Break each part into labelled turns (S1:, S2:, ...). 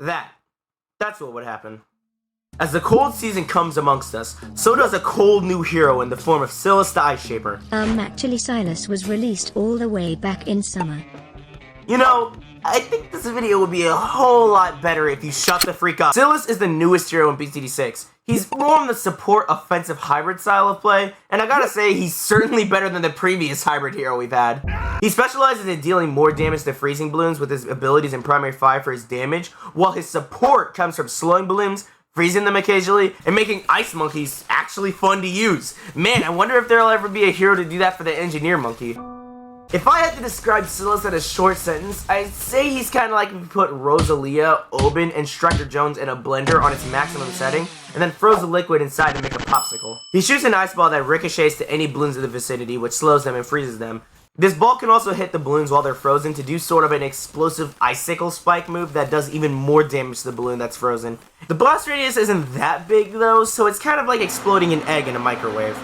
S1: That's what would happen. As the cold season comes amongst us, so does a cold new hero in the form of Silas the Ice Shaper.
S2: Actually Silas was released all the way back in summer.
S1: You know, I think this video would be a whole lot better if you shut the freak up. Silas is the newest hero in BTD6. He's more on the support offensive hybrid style of play, and I gotta say, he's certainly better than the previous hybrid hero we've had. He specializes in dealing more damage to freezing balloons with his abilities in primary fire for his damage, while his support comes from slowing balloons, freezing them occasionally, and making ice monkeys actually fun to use. Man, I wonder if there'll ever be a hero to do that for the engineer monkey. If I had to describe Silas in a short sentence, I'd say he's kind of like if you put Rosalia, Oben, and Striker Jones in a blender on its maximum setting, and then froze the liquid inside to make a popsicle. He shoots an ice ball that ricochets to any balloons in the vicinity, which slows them and freezes them. This ball can also hit the balloons while they're frozen to do sort of an explosive icicle spike move that does even more damage to the balloon that's frozen. The blast radius isn't that big though, so it's kind of like exploding an egg in a microwave.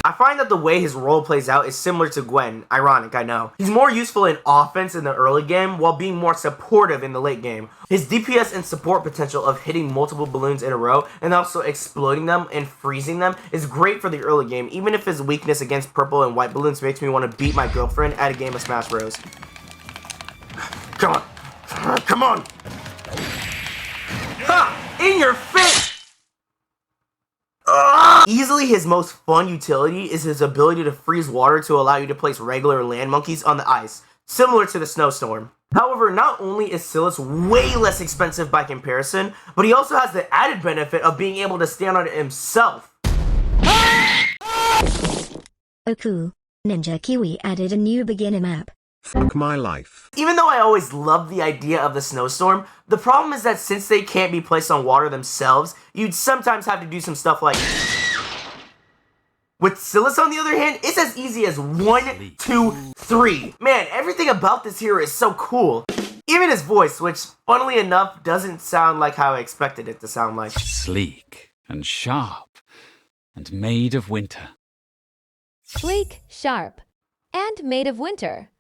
S1: I find that the way his role plays out is similar to Gwen. Ironic, I know. He's more useful in offense in the early game, while being more supportive in the late game. His DPS and support potential of hitting multiple balloons in a row, and also exploding them and freezing them, is great for the early game, even if his weakness against purple and white balloons makes me want to beat my girlfriend at a game of Smash Bros. Come on. Come on! Ha! In your face! Easily his most fun utility is his ability to freeze water to allow you to place regular land monkeys on the ice, similar to the snowstorm. However, not only is Silas way less expensive by comparison, but he also has the added benefit of being able to stand on it himself.
S2: Oh cool, Ninja Kiwi added a new beginner map.
S3: Fuck my life.
S1: Even though I always loved the idea of the snowstorm, the problem is that since they can't be placed on water themselves, you'd sometimes have to do some stuff like... With Silas, on the other hand, it's as easy as 1, 2, 3. Man, everything about this hero is so cool. Even his voice, which, funnily enough, doesn't sound like how I expected it to sound like.
S4: Sleek and sharp and made of winter.
S5: Sleek, sharp, and made of winter.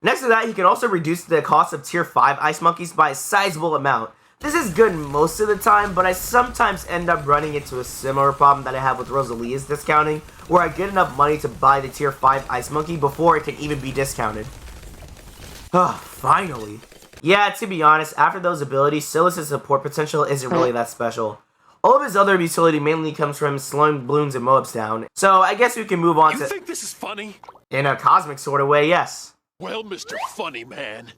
S1: Next to that, he can also reduce the cost of tier 5 ice monkeys by a sizable amount. This is good most of the time, but I sometimes end up running into a similar problem that I have with Rosalia's discounting, where I get enough money to buy the tier 5 ice monkey before it can even be discounted. Finally. Yeah, to be honest, after those abilities, Silas' support potential isn't really that special. All of his other utility mainly comes from slowing balloons and mobs down, so I guess we can move on to...
S6: You think this is funny?
S1: In a cosmic sort of way, yes.
S6: Well, Mr. Funny Man,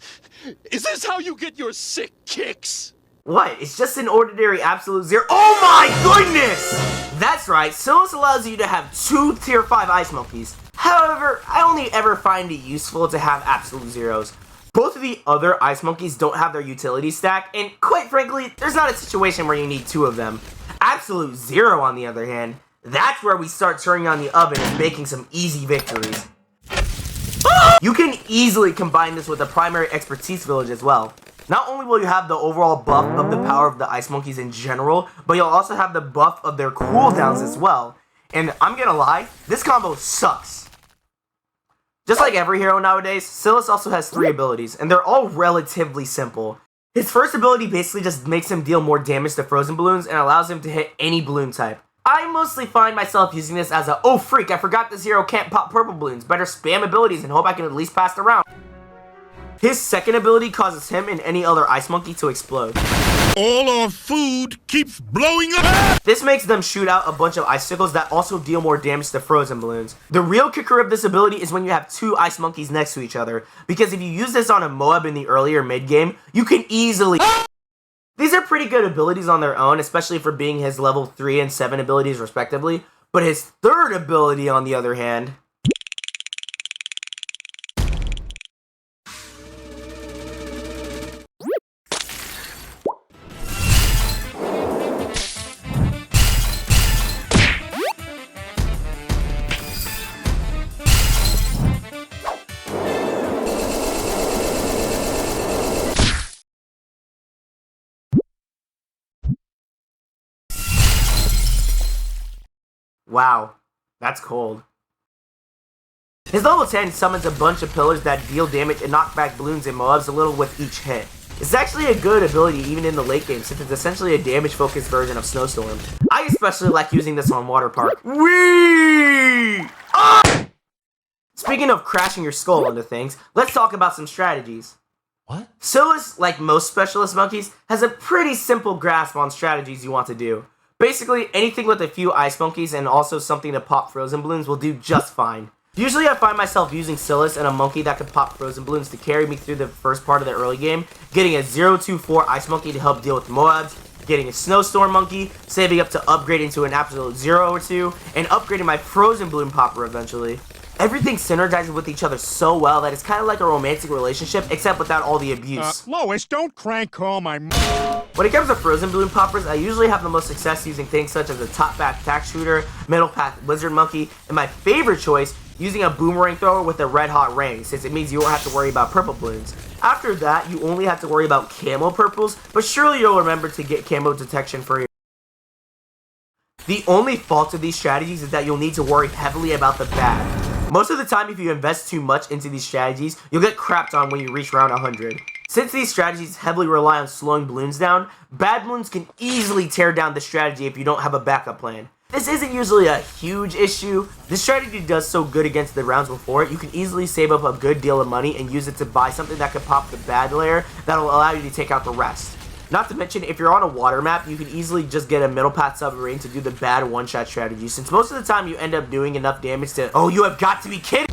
S6: is this how you get your sick kicks?
S1: What? It's just an ordinary absolute zero. Oh my goodness! That's right, Silus allows you to have 2 tier 5 ice monkeys. However, I only ever find it useful to have absolute zeros. Both of the other ice monkeys don't have their utility stack, and quite frankly, there's not a situation where you need 2 of them. Absolute zero, on the other hand, that's where we start turning on the oven and making some easy victories. You can easily combine this with a primary expertise village as well. Not only will you have the overall buff of the power of the ice monkeys in general, but you'll also have the buff of their cooldowns as well. And I'm gonna lie, this combo sucks. Just like every hero nowadays, Silas also has 3 abilities, and they're all relatively simple. His first ability basically just makes him deal more damage to frozen balloons and allows him to hit any balloon type. I mostly find myself using this as a, oh freak, I forgot this hero can't pop purple balloons, better spam abilities and hope I can at least pass the round. His second ability causes him and any other ice monkey to explode.
S3: All our food keeps blowing up!
S1: This makes them shoot out a bunch of icicles that also deal more damage to frozen balloons. The real kicker of this ability is when you have 2 ice monkeys next to each other, because if you use this on a Moab in the earlier mid-game, you can easily... These are pretty good abilities on their own, especially for being his level 3 and 7 abilities respectively, but his third ability, on the other hand... Wow, that's cold. His level 10 summons a bunch of pillars that deal damage and knock back balloons and mobs a little with each hit. It's actually a good ability even in the late game since it's essentially a damage focused version of Snowstorm. I especially like using this on Water Park. Whee! Ah! Speaking of crashing your skull into things, let's talk about some strategies.
S7: What?
S1: Silus, like most specialist monkeys, has a pretty simple grasp on strategies you want to do. Basically, anything with a few ice monkeys and also something to pop frozen balloons will do just fine. Usually I find myself using Silas and a monkey that can pop frozen balloons to carry me through the first part of the early game, getting a 0-2-4 ice monkey to help deal with mobs, getting a snowstorm monkey, saving up to upgrade into an absolute 0 or 2, and upgrading my frozen balloon popper eventually. Everything synergizes with each other so well that it's kind of like a romantic relationship, except without all the abuse.
S3: Lois, don't crank call my
S1: When it comes to frozen balloon poppers, I usually have the most success using things such as a top path attack shooter, middle path lizard monkey, and my favorite choice, using a boomerang thrower with a red hot ring, since it means you won't have to worry about purple balloons. After that, you only have to worry about camo purples, but surely you'll remember to get camo detection for your... The only fault of these strategies is that you'll need to worry heavily about the bag. Most of the time, if you invest too much into these strategies, you'll get crapped on when you reach round 100. Since these strategies heavily rely on slowing balloons down, bad balloons can easily tear down the strategy if you don't have a backup plan. This isn't usually a huge issue. This strategy does so good against the rounds before it, you can easily save up a good deal of money and use it to buy something that could pop the bad layer that'll allow you to take out the rest. Not to mention, if you're on a water map, you can easily just get a middle path submarine to do the bad one-shot strategy, since most of the time you end up doing enough damage to... Oh, you have got to be kidding!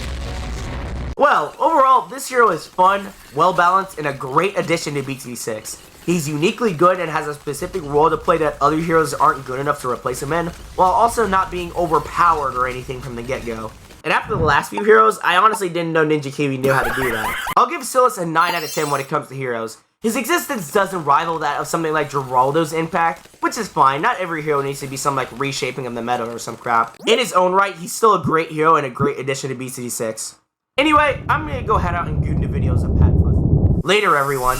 S1: Well, overall, this hero is fun, well-balanced, and a great addition to BTD6. He's uniquely good and has a specific role to play that other heroes aren't good enough to replace him in, while also not being overpowered or anything from the get-go. And after the last few heroes, I honestly didn't know Ninja Kiwi knew how to do that. I'll give Silas a 9 out of 10 when it comes to heroes. His existence doesn't rival that of something like Geraldo's impact, which is fine. Not every hero needs to be some like reshaping of the meta or some crap. In his own right, he's still a great hero and a great addition to BTD6. Anyway, I'm gonna go head out and go into videos of Pat Fuzz. Later, everyone.